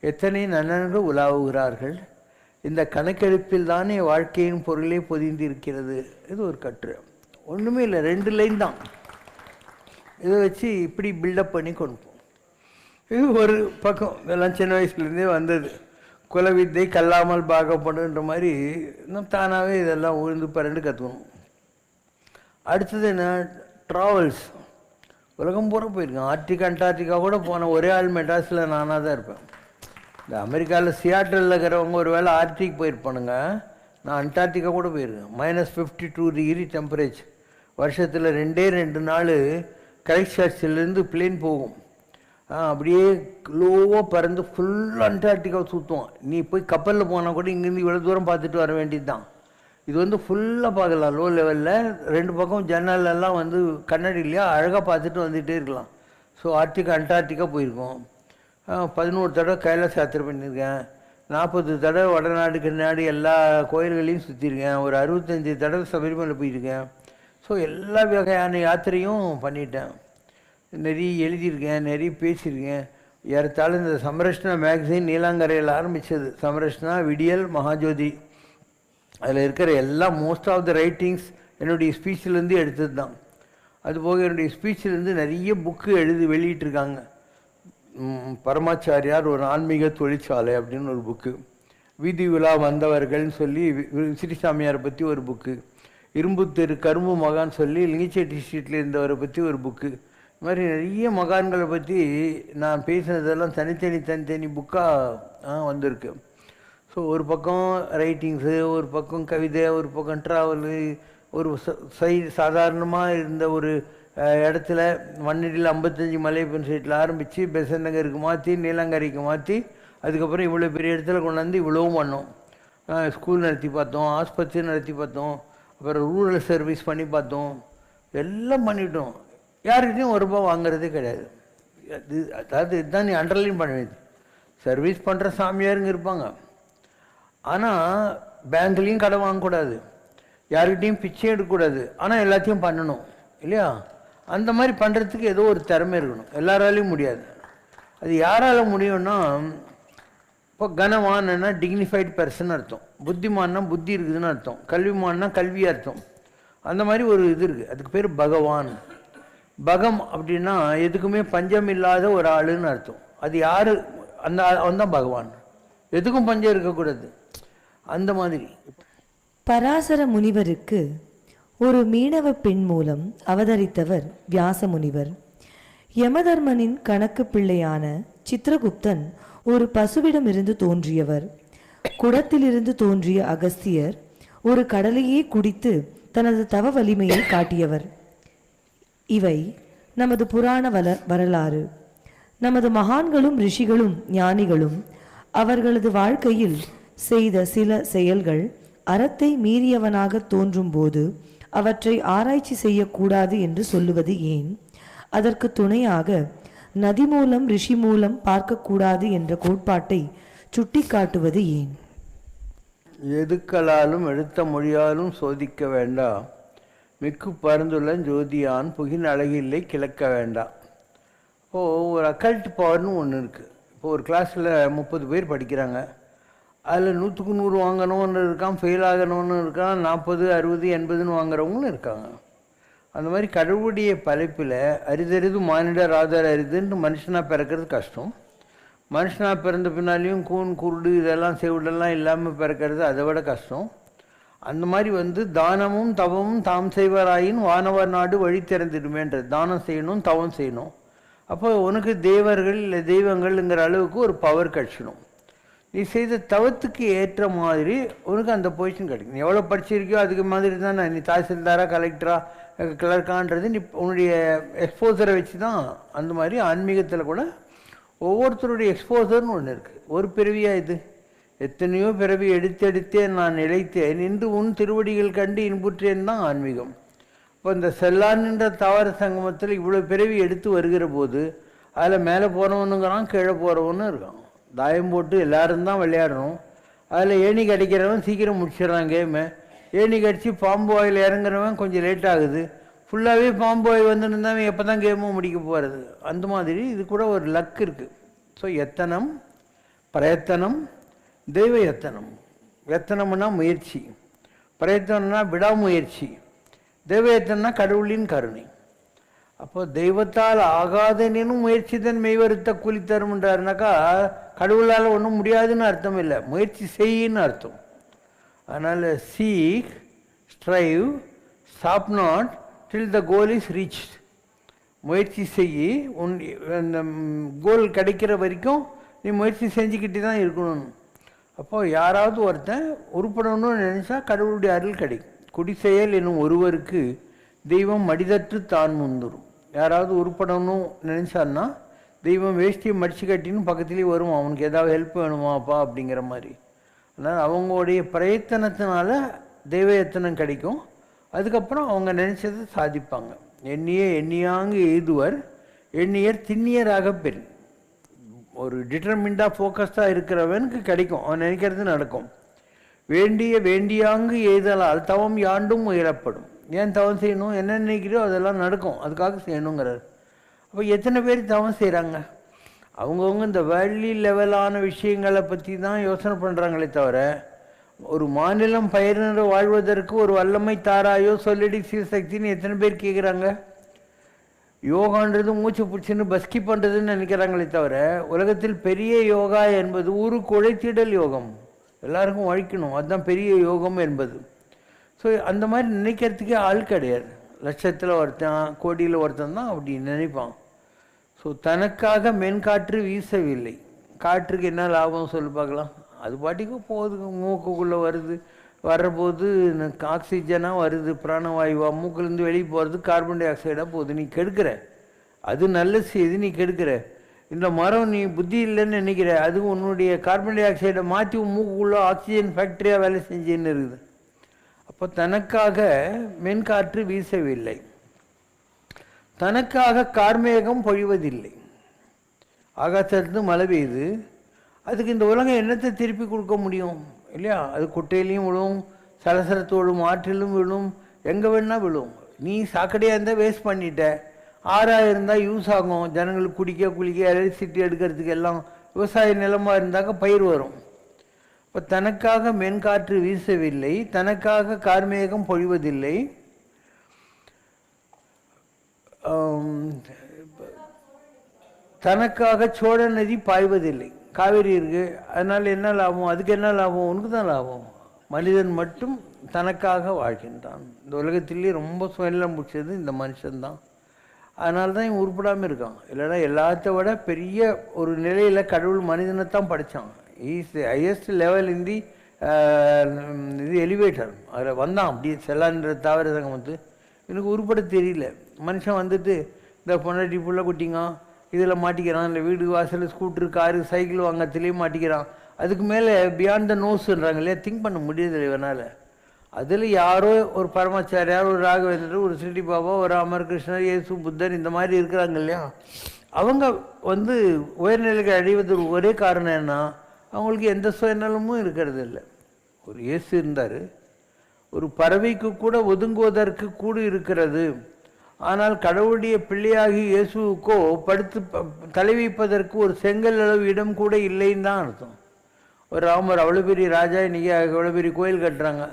எத்தனை நன்னன்கள் உலாவுகிறார்கள். இந்த கணக்கெடுப்பில் தானே வாழ்க்கையின் பொருளே பொதிந்திருக்கிறது. இது ஒரு கட்டுரை, ஒன்றுமே இல்லை, 2 லைன் தான். இதை வச்சு இப்படி பில்டப் பண்ணி கொண்டு போகும். இது ஒரு பக்கம், இதெல்லாம் சின்ன வயசுலேருந்தே வந்தது. குலவித்தை கல்லாமல் பார்க்கப்படுன்ற மாதிரி இன்னும் தானாகவே இதெல்லாம் உழுந்து பரண்டு கற்றுக்கணும். அடுத்தது என்ன, ட்ராவல்ஸ். உலகம் பூரா போயிருக்கேன். ஆர்டிகா அண்டார்டிகா கூட போனேன். ஒரே ஆள் மெட்ராஸில் நானாக தான் இருப்பேன். இந்த அமெரிக்காவில் சியாட்டில் இருக்கிறவங்க ஒரு வேளை ஆர்டிக் போயிருப்பானுங்க. நான் அண்டார்டிகா கூட போயிருக்கேன். -52 டிகிரி டெம்பரேச்சர். வருஷத்தில் 2 நாள் கிரைஸ்ட் சர்ச்சிலேருந்து பிளேன் போகும். அப்படியே லோவாக பறந்து ஃபுல் அண்டார்டிகாவை சுற்றுவோம். நீ போய் கப்பலில் போனால் கூட இங்கேருந்து இவ்வளோ தூரம் பார்த்துட்டு வர வேண்டியது தான். இது வந்து ஃபுல்லாக பார்க்கலாம். லோ லெவலில் 2 பக்கம் ஜன்னலெல்லாம் வந்து கண்ணாடி இல்லையா, அழகாக பார்த்துட்டு வந்துகிட்டே இருக்கலாம். ஸோ ஆர்டிகா அண்டார்டிகா போயிருக்கோம். 11 தடவை கைலாஸ் யாத்திரை பண்ணியிருக்கேன். 40 தடவை வடநாடு கண்ணாடி எல்லா கோயில்களையும் சுற்றிருக்கேன். ஒரு 65 தடவை சபரிமலை போயிருக்கேன். ஸோ எல்லா வகையான யாத்திரையும் பண்ணிட்டேன். நிறைய எழுதியிருக்கேன், நிறைய பேசியிருக்கேன். ஏறத்தாலும் இந்த சம்ரஷ்ணா மேக்சின் நீலாங்கரையில் ஆரம்பித்தது. சம்ரஷ்ணா, விடியல், மகாஜோதி, அதில் இருக்கிற எல்லா மோஸ்ட் ஆஃப் த ரைட்டிங்ஸ் என்னுடைய ஸ்பீச்சிலேருந்து எடுத்தது தான். அதுபோக என்னுடைய ஸ்பீச்சிலேருந்து நிறைய புக்கு வெளியிட்டிருக்காங்க. பரமாச்சாரியார் ஒரு ஆன்மீக தொழிற்சாலை அப்படின்னு ஒரு புக்கு, வீதி விழா வந்தவர்கள்னு சொல்லி ஸ்ரீசாமியாரை பற்றி ஒரு புக்கு, இரும்புத்தெரு கரும்பு மகான் சொல்லி லிங்கிச்சேட்டி ஸ்ட்ரீட்டில் இருந்தவரை பற்றி ஒரு புக்கு. இது மாதிரி நிறைய மகான்களை பற்றி நான் பேசினதெல்லாம் தனித்தனி புக்காக வந்திருக்கு. ஸோ ஒரு பக்கம் ரைட்டிங்ஸு, ஒரு பக்கம் கவிதை, ஒரு பக்கம் ட்ராவலு. ஒரு சாதாரணமாக இருந்த ஒரு இடத்துல மண்ணடியில் 55 மலையப்பன் சைட்டில் ஆரம்பித்து பெசன்ட் நகருக்கு மாற்றி நீலாங்கரைக்கு மாற்றி அதுக்கப்புறம் இவ்வளோ பெரிய இடத்துல கொண்டாந்து இவ்வளவும் பண்ணோம். ஸ்கூல் நடத்தி பார்த்தோம், ஆஸ்பத்திரி நடத்தி பார்த்தோம், அப்புறம் ரூரல் சர்வீஸ் பண்ணி பார்த்தோம், எல்லாம் பண்ணிட்டோம். யாருக்கிட்டையும் ₹1 வாங்குறதே கிடையாது. அதாவது இதுதான் நீ அண்டர்லைன் பண்ண வேண்டியது. சர்வீஸ் பண்ணுற சாமியாருங்க இருப்பாங்க, ஆனால் பேங்க்லேயும் கடை வாங்கக்கூடாது, யாருக்கிட்டையும் பிச்சை எடுக்கக்கூடாது, ஆனால் எல்லாத்தையும் பண்ணணும் இல்லையா? அந்த மாதிரி பண்ணுறதுக்கு ஏதோ ஒரு திறமை இருக்கணும். எல்லாராலையும் முடியாது. அது யாரால் முடியும்னா, இப்போ கனவான்னா டிக்னிஃபைட் பர்சன் அர்த்தம், புத்திமான்னா புத்தி இருக்குதுன்னு அர்த்தம், கல்விமான்னா கல்வி அர்த்தம். அந்த மாதிரி ஒரு இது இருக்குது, அதுக்கு பேர் பகவான். பகம் அப்படின்னா எதுக்குமே பஞ்சம் இல்லாத ஒரு ஆளுன்னு அர்த்தம். அது யார்? அவன் தான் பகவான். எதுக்கும் பஞ்சம் இருக்கக்கூடாது, அந்த மாதிரி. பராசர முனிவருக்கு ஒரு மீனவ பெண் மூலம் அவதரித்தவர் வியாச முனிவர். யமதர்மனின் கணக்கு பிள்ளையான சித்திரகுப்தன் ஒரு பசுவிடமிருந்து தோன்றியவர். குடத்திலிருந்து தோன்றிய அகஸ்தியர் ஒரு கடலையே குடித்து தனது தவ வலிமையை காட்டியவர். இவை நமது புராண வரலாறு. நமது மகான்களும் ரிஷிகளும் ஞானிகளும் அவர்களது வாழ்க்கையில் செய்த சில செயல்கள் அறத்தை மீறியவனாக தோன்றும் போது அவற்றை ஆராய்ச்சி செய்யக்கூடாது என்று சொல்லுவது ஏன்? அதற்கு துணையாக நதி மூலம் ரிஷி மூலம் பார்க்கக்கூடாது என்ற கோட்பாட்டை சுட்டி காட்டுவது ஏன்? எதுக்களாலும் எடுத்த மொழியாலும் சோதிக்க வேண்டாம், மிக்கு பரந்துள்ள ஜோதியான் புகின் அழகில்லை கிழக்க வேண்டாம். இப்போது ஒரு அக்கல்ட் பவர்னு ஒன்று இருக்குது. இப்போ ஒரு கிளாஸில் 30 பேர் படிக்கிறாங்க. அதில் 100க்கு 100 வாங்கணும்னு இருக்கான், ஃபெயில் ஆகணும்னு இருக்கான், 40, 60, 80ன்னு வாங்குறவங்களும் இருக்காங்க. அந்த மாதிரி கடவுளுடைய படைப்பில் அரிதறிது மானிடர் ஆதார் அரிதுன்னு மனுஷனாக பிறக்கிறது கஷ்டம். மனுஷனாக பிறந்த பின்னாலேயும் கூன் குருடு இதெல்லாம் செவிடெல்லாம் இல்லாமல் பிறக்கிறது அதை விட கஷ்டம். அந்த மாதிரி தானமும் தவமும் தாம் செய்வராயின் வானவர் நாடு வழி திறந்துடுமேன்றது. தானம் செய்யணும், தவம் செய்யணும். அப்போ உனக்கு தேவர்கள் இல்லை தெய்வங்கள்ங்கிற அளவுக்கு ஒரு பவர் கிடச்சிடும். நீ செய்த தவத்துக்கு ஏற்ற மாதிரி உனக்கு அந்த பொசிஷன் கிடைக்கும். நீ எவ்வளோ படிச்சிருக்கியோ அதுக்கு மாதிரி தான் நீ தாசில்தாரா கலெக்டரா கிளர்க்கான்றது நீ உன்னுடைய எக்ஸ்போசரை வச்சு தான். அந்த மாதிரி ஆன்மீகத்தில் கூட ஒவ்வொருத்தருடைய எக்ஸ்போசர்னு ஒன்று இருக்குது. ஒரு பிறவியாக இது எத்தனையோ பிறவி எடுத்தெடுத்தே நான் நிலைத்தேன் நின்று உன் திருவடிகள் கண்டு இன்புற்றேன் தான் ஆன்மீகம். இப்போ இந்த செல்லான்ன்ற தாவர சங்கமத்தில் இவ்வளோ பிறவி எடுத்து வருகிற போது அதில் மேலே போகிறவனுங்கிறான், கீழே போகிறவனும் இருக்கான். தாயம் போட்டு எல்லாரும் தான் விளையாடணும். அதில் ஏணி கடிக்கிறவன் சீக்கிரம் முடிச்சிடறான் கேமு. ஏணி கடிச்சு பாம்பு வாயில் இறங்குறவன் கொஞ்சம் லேட் ஆகுது. ஃபுல்லாகவே பாம்பு வாய் வந்துருந்தாவன் எப்போ தான் கேமும் முடிக்க போகிறது. அந்த மாதிரி இது கூட ஒரு லக் இருக்குது. ஸோ எத்தனம், பிரயத்தனம், தெய்வ எத்தனம். எத்தனம்னா முயற்சி, பிரயத்தனம்னா விடாமுயற்சி, தெய்வ எத்தனம்னா கடவுளின் கருணை. அப்போ தெய்வத்தால் ஆகாதனும் முயற்சி தான் மெய்வருத்த கூலி தரும்ன்றாருனாக்கா கடவுளால் ஒன்றும் முடியாதுன்னு அர்த்தம் இல்லை, முயற்சி செய்யின்னு அர்த்தம். அதனால் seek, strive, stop not till the goal is reached. முயற்சி செய்யி, அந்த கோல் கிடைக்கிற வரைக்கும் நீ முயற்சி செஞ்சுக்கிட்டு தான் இருக்கணும். அப்போது யாராவது ஒருத்தன் உருப்படணும்னு நினச்சா கடவுளுடைய அருள் கிடைக்கும். குடிசெயல் என்னும் ஒருவருக்கு தெய்வம் மடிதற்று தான் முந்துரும். யாராவது உருப்படணும் நினச்சான்னா தெய்வம் வேஷ்டியை மடிச்சு கட்டின்னு பக்கத்துலேயே வரும், அவனுக்கு ஏதாவது ஹெல்ப் வேணுமாப்பா அப்படிங்கிற மாதிரி. அதனால் அவங்களுடைய பிரயத்தனத்தினால தெய்வ எத்தனம் கிடைக்கும். அதுக்கப்புறம் அவங்க நினச்சதை சாதிப்பாங்க. எண்ணியாங்கு எய்துவர் எண்ணியர் திண்ணியராக பெண். ஒரு டிட்டர்மிண்டாக ஃபோக்கஸ்டாக இருக்கிறவனுக்கு கிடைக்கும், அவன் நினைக்கிறது நடக்கும். வேண்டியாங்கு எய்தலால் தவம் யாண்டும் உயரப்படும். ஏன் தவம் செய்யணும், என்ன நினைக்கிறோ அதெல்லாம் நடக்கும், அதுக்காக செய்யணுங்கிறார். அப்போ எத்தனை பேர் தவம் செய்கிறாங்க? அவங்கவுங்க இந்த வேர்ல்ட்லி லெவலான விஷயங்களை பற்றி தான் யோசனை பண்ணுறாங்களே தவிர, ஒரு மாநிலம் பயிரினர் வாழ்வதற்கு ஒரு வல்லமை தாராயோ சொல்லடி சிவசக்தின்னு எத்தனை பேர் கேட்குறாங்க? யோகான்றது மூச்சு பிடிச்சின்னு பஸ்கி பண்ணுறதுன்னு நினைக்கிறாங்களே தவிர, உலகத்தில் பெரிய யோகா என்பது ஊருக்கு உழைத்திடல் யோகம், எல்லாருக்கும் உழைக்கணும், அதுதான் பெரிய யோகம் என்பது. ஸோ அந்த மாதிரி நினைக்கிறதுக்கே ஆள் கிடையாது. லட்சத்தில் ஒருத்தன், கோடியில் ஒருத்தன் தான் அப்படி நினைப்பான். ஸோ தனக்காக மென்காற்று வீசவில்லை. காற்றுக்கு என்ன லாபம் சொல்லி பார்க்கலாம்? அது பாட்டிக்கு போகுது, மூக்குக்குள்ளே வருது, வர்றபோது ஆக்சிஜனாக வருது, பிராணவாயுவா, மூக்குலேருந்து வெளியே போகிறது கார்பன் டை ஆக்சைடாக போகுது. நீ கெடுக்கிற, அது நல்ல செய்தி, நீ கெடுக்கிற. இந்த மரம் நீ புத்தி இல்லைன்னு நினைக்கிற, அதுவும் உன்னுடைய கார்பன் டை ஆக்சைடை மாற்றி மூக்குக்குள்ளே ஆக்சிஜன் ஃபேக்ட்ரியாக வேலை செஞ்சுன்னு இருக்குது. அப்போ தனக்காக மென்காற்று வீசவில்லை, தனக்காக கார்மேகம் பொழிவதில்லை. ஆகாசத்துலேருந்து மழை பெய்யுது, அதுக்கு இந்த உலகம் என்னத்தை திருப்பி கொடுக்க முடியும் இல்லையா? அது குட்டையிலையும் விழும், சலசலத்தோடும் ஆற்றிலும் விழும், எங்கே வேணால் விழும். நீ சாக்கடையாக இருந்தால் வேஸ்ட் பண்ணிட்ட, ஆறாக இருந்தால் யூஸ் ஆகும், ஜனங்களுக்கு குடிக்க குளிக்க எலக்ட்ரிசிட்டி எடுக்கிறதுக்கு எல்லாம். விவசாய நிலமாக இருந்தாக்க பயிர் வரும். இப்போ தனக்காக மென்காற்று வீசவில்லை, தனக்காக கார்மேகம் பொழிவதில்லை, தனக்காக சோழ நதி பாய்வதில்லை. காவேரி இருக்குது, அதனால் என்ன லாபம்? அதுக்கு என்ன லாபம்? உனக்கு தான் லாபம். மனிதன் மட்டும் தனக்காக வாழ்கின்றான். இந்த உலகத்திலேயே ரொம்ப சுயநலம் பிடிச்சது இந்த மனுஷன்தான். அதனால தான் இவன் உருப்படாமல் இருக்கான். இல்லைன்னா எல்லாத்த விட பெரிய ஒரு நிலையில் கடவுள் மனிதனைத்தான் படைத்தான். Is the highest level in the இது எலிவேட்டர். அதில் வந்தான் அப்படியே செல்லான்ற தாவர சங்கம் வந்து. எனக்கு உருப்பட தெரியல. மனுஷன் வந்துட்டு இந்த பொண்டாட்டி புள்ள குட்டிங்க இதில் மாட்டிக்கிறான், இல்லை வீடு வாசல் ஸ்கூட்ரு காரு சைக்கிள் வாங்கத்துலேயும் மாட்டிக்கிறான். அதுக்கு மேலே பியாண்ட் த நோஸ்ன்றாங்க இல்லையா, திங்க் பண்ண முடியுது இவனால். அதில் யாரோ ஒரு பரமாச்சாரியார், ஒரு ராகவேந்திரர், ஒரு சிட்டி பாபா, ஒரு அமர் கிருஷ்ணர், இயேசு, புத்தர் இந்த மாதிரி இருக்கிறாங்க இல்லையா, அவங்க வந்து உயர்நிலைக்கு அடைவதற்கு ஒரே காரணம் என்ன? அவங்களுக்கு எந்த சுயநலமும் இருக்கிறது இல்லை. ஒரு இயேசு இருந்தார், ஒரு பறவைக்கு கூட ஒதுங்குவதற்கு கூடு இருக்கிறது. ஆனால் கடவுளுடைய பிள்ளையாகி இயேசுக்கோ படுத்து தலை வைப்பதற்கு ஒரு செங்கல் அளவு இடம் கூட இல்லைன்னு தான் அர்த்தம். ஒரு ராமர் அவ்வளோ பெரிய ராஜா, இன்றைக்கி அவ்வளோ பெரிய கோயில் கட்டுறாங்க.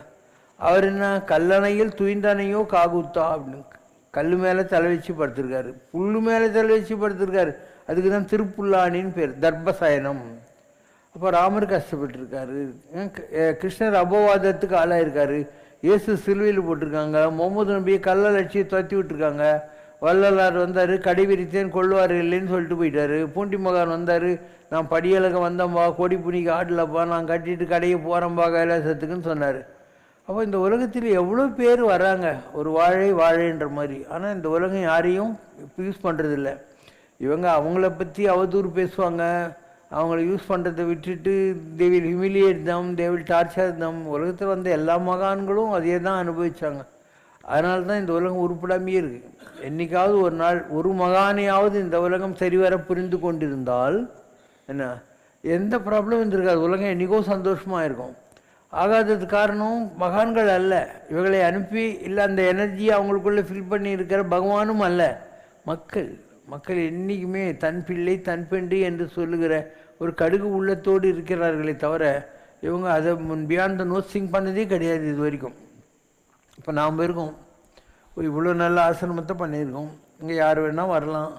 அவர் என்ன கல்லணையில் துய்ந்தானையோ காகுத்தா அப்படின்னு கல் மேலே தலை வச்சு படுத்திருக்காரு, புல்லு மேலே தலை வச்சு படுத்திருக்காரு. அதுக்கு தான் திருப்புல்லானின்னு பேர், தர்பசயனம். அப்போ ராமர் கஷ்டப்பட்டுருக்காரு, கிருஷ்ணர் அபவாதத்துக்கு ஆளாயிருக்காரு, இயேசு சிலுவையில் போட்டிருக்காங்க, முகமது நபியை கல்லால் அடிச்சு துரத்தி விட்டுருக்காங்க, வள்ளலார் வந்தார், கடை விரித்தேன் கொள்வார் இல்லைன்னு சொல்லிட்டு போயிட்டார். பூண்டி மகான் வந்தார், நான் படியலக வந்தேன்பா, கொடி புனிக்கு ஆடலப்பா, நான் கட்டிட்டு கடையை போகிறேன்பா கைலாசத்துக்குன்னு சொன்னார். அப்போ இந்த உலகத்தில் எவ்வளோ பேர் வராங்க, ஒரு வாழைன்ற மாதிரி. ஆனால் இந்த உலகம் யாரையும் யூஸ் பண்ணுறதில்ல. இவங்க அவங்கள பற்றி அவதூறு பேசுவாங்க, அவங்கள யூஸ் பண்ணுறதை விட்டுட்டு they will humiliate them, they will torture them. உலகத்தில் வந்த எல்லா மகான்களும் அதே தான் அனுபவித்தாங்க. அதனால தான் இந்த உலகம் உருப்படாமையே இருக்குது. என்றைக்காவது ஒரு நாள் ஒரு மகானையாவது இந்த உலகம் சரிவர புரிந்து கொண்டிருந்தால் என்ன, எந்த ப்ராப்ளமும் இருக்காது, உலகம் என்றைக்கோ சந்தோஷமாக இருக்கும். ஆகாதது காரணம் மகான்கள் அல்ல, இவர்களை அனுப்பி இல்லை அந்த எனர்ஜியை அவங்களுக்குள்ளே ஃபில் பண்ணி இருக்கிற பகவானும் அல்ல, மக்கள். மக்கள் என்றைக்குமே தன் பிள்ளை தன் பெண்டு என்று சொல்லுகிற ஒரு கடுகு உள்ளத்தோடு இருக்கிறார்களே தவிர இவங்க அதை பியாண்ட் த நோட்ஸிங் பண்ணதே கிடையாது இது வரைக்கும். இப்போ நாம் இருக்கோம், இவ்வளோ நல்ல ஆசிரமத்தை பண்ணியிருக்கோம், இங்கே யார் வேணால் வரலாம்,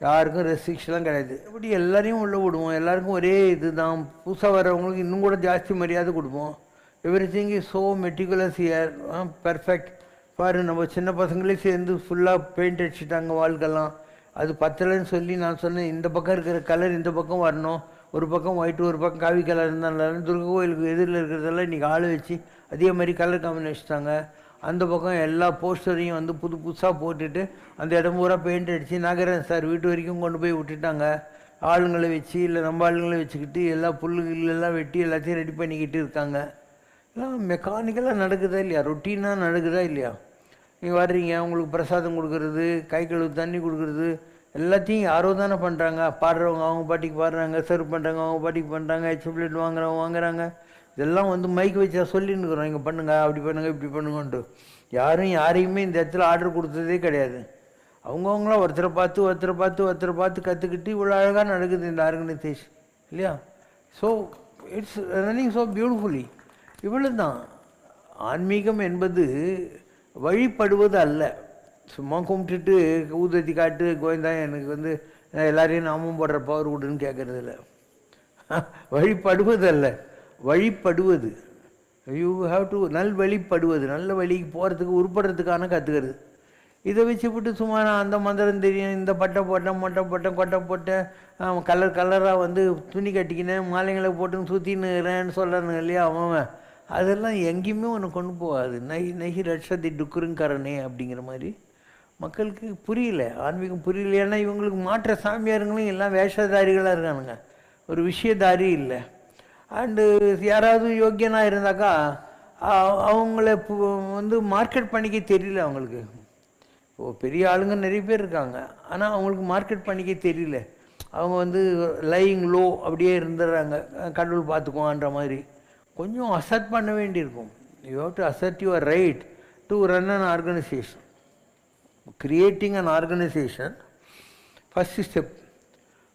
யாருக்கும் ரெஸ்ட்ரிக்ஷன்லாம் கிடையாது. இப்படி எல்லாரையும் உள்ளே விடுவோம், எல்லாருக்கும் ஒரே இது தான். புதுசாக வரவங்களுக்கு இன்னும் கூட ஜாஸ்தி மரியாதை கொடுப்போம். Every thing is so meticulous year, perfect. பாரு, நம்ம சின்ன பசங்களே சேர்ந்து ஃபுல்லாக பெயிண்ட் அடிச்சுட்டாங்க வாழ்க்கெல்லாம். அது பத்தலைன்னு சொல்லி நான் சொன்னேன், இந்த பக்கம் இருக்கிற கலர் இந்த பக்கம் வரணும், ஒரு பக்கம் ஒயிட்டு ஒரு பக்கம் காவி கலர் இருந்தாலும் துர்கா கோயிலுக்கு எதிரில் இருக்கிறதெல்லாம் இன்றைக்கி ஆள் வச்சு அதே மாதிரி கலர் காம்பினேஷன்ட்டாங்க. அந்த பக்கம் எல்லா போஸ்டரையும் வந்து புதுசாக போட்டுட்டு அந்த இடம் பூரா பெயிண்ட் அடித்து நகரன் சார் வீட்டு வரைக்கும் கொண்டு போய் விட்டுட்டாங்க. ஆளுங்களை வச்சு இல்லை நம்ம ஆளுங்களை வச்சுக்கிட்டு எல்லா புல்லுகளெல்லாம் வெட்டி எல்லாத்தையும் ரெடி பண்ணிக்கிட்டு இருக்காங்க. எல்லாம் மெக்கானிக்கலாக நடக்குதா இல்லையா, ரொட்டீனாக நடக்குதா இல்லையா? நீங்கள் வர்றீங்க, உங்களுக்கு பிரசாதம் கொடுக்குறது, கை கழுவு தண்ணி கொடுக்குறது எல்லாத்தையும் யாரோ தானே பண்ணுறாங்க. பாடுறவங்க அவங்க பாட்டிக்கு பாடுறாங்க, சர்வ் பண்ணுறாங்க அவங்க பாட்டிக்கு பண்ணுறாங்க, சாக்லேட் வாங்குறாங்க. இதெல்லாம் வந்து மைக் வச்சா சொல்லின்னு இருக்கிறோம், இங்கே பண்ணுங்க அப்படி பண்ணுங்க இப்படி பண்ணுங்கன்ட்டு. யாரையுமே இந்த இடத்துல ஆர்டர் கொடுத்ததே கிடையாது. அவங்கவுங்களாம் ஒருத்தரை பார்த்து கற்றுக்கிட்டு இவ்வளோ அழகாக நடக்குது இந்த ஆர்கனைசேஷன் இல்லையா? So it's running so beautifully. இவ்வளோ தான் ஆன்மீகம் என்பது. வழிபடுவது அல்ல, சும்மா கும்பிட்டுட்டு ஊதத்தி காட்டு கோயந்தா எனக்கு வந்து எல்லாரையும் நாமும் போடுற பவர் விடுன்னு கேட்கறது இல்லை. வழிபடுவது அல்ல, வழிபடுவது. யூ ஹாவ் டு வழிபடுவது, நல்ல வழிக்கு போகிறதுக்கு உருப்படுறதுக்கான கற்றுக்கிறது. இதை வச்சுவிட்டு சும்மா நான் அந்த மந்திரம் தெரியும், இந்த பட்டை போட்டேன் மொட்டை போட்டேன் கொட்டை போட்டேன் கலராக வந்து துணி கட்டிக்கினேன் மாலைங்களை போட்டுன்னு சுற்றினுறேன்னு சொல்கிறானுங்க இல்லையா அவன். அதெல்லாம் எங்கேயுமே ஒன்று கொண்டு போகாது. நகி ரட்சத்தை டுக்குருங்காரனே அப்படிங்கிற மாதிரி மக்களுக்கு புரியல, ஆன்மீகம் புரியல. ஏன்னா இவங்களுக்கு மாற்ற சாமியாருங்களும் எல்லாம் வேஷதாரிகளாக இருக்கானுங்க, ஒரு விஷயதாரி இல்லை. அண்டு யாராவது யோக்கியனாக இருந்தாக்கா அவங்கள வந்து மார்க்கெட் பண்ணிக்க தெரியல அவங்களுக்கு. பெரிய ஆளுங்க நிறைய பேர் இருக்காங்க, ஆனால் அவங்களுக்கு மார்க்கெட் பண்ணிக்க தெரியல. அவங்க வந்து லையிங் லோ அப்படியே இருந்துடுறாங்க, கடவுள் பார்த்துக்குவான்ற மாதிரி. கொஞ்சம் அசர்ட் பண்ண வேண்டியிருக்கும். You have to assert your right to run an organisation. Creating an organisation first step.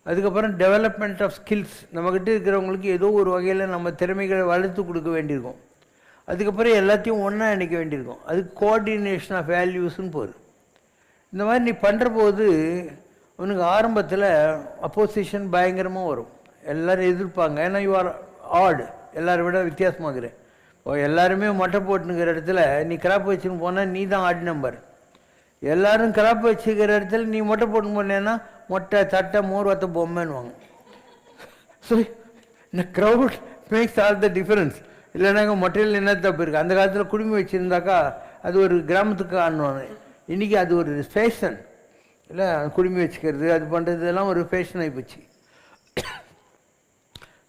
அதுக்கப்புறம் டெவலப்மெண்ட் ஆஃப் ஸ்கில்ஸ். நம்மக்கிட்ட இருக்கிறவங்களுக்கு ஏதோ ஒரு வகையில் நம்ம திறமைகளை வளர்த்து கொடுக்க வேண்டியிருக்கும். அதுக்கப்புறம் எல்லாத்தையும் ஒன்றா இணைக்க வேண்டியிருக்கும். அதுக்கு கோஆர்டினேஷன் ஆஃப் வேல்யூஸ்ன்னு போகுது. இந்த மாதிரி நீ பண்ணுற போது உனக்கு ஆரம்பத்தில் அப்போசிஷன் பயங்கரமாக வரும், எல்லோரும் எதிர்ப்பாங்க. ஏன்னா யூ ஆர் ஆட், எல்லோரும் விட வித்தியாசமாகிறேன். எல்லாருமே மொட்டை போட்டுனுக்கிற இடத்துல நீ கிராப் வச்சுன்னு போனால் நீ தான் ஆட் நம்பர். எல்லோரும் கிராப் வச்சுக்கிற இடத்துல நீ மொட்டை போட்டுன்னு போனேன்னா மொட்டை சட்டை மோர் வத்த பொம்மைன்னுவாங்க. ஸோ இந்த crowd makes all the difference. இல்லைனாங்க மொட்டையில் என்ன தப்பு இருக்குது. அந்த காலத்தில் குடும்பம் வச்சுருந்தாக்கா அது ஒரு கிராமத்துக்கு ஆடுவாங்க. இன்றைக்கி அது ஒரு ஃபேஷன் இல்லை, குடுமி வச்சுக்கிறது அது பண்ணுறதுலாம் ஒரு ஃபேஷன் ஆகிப்போச்சு.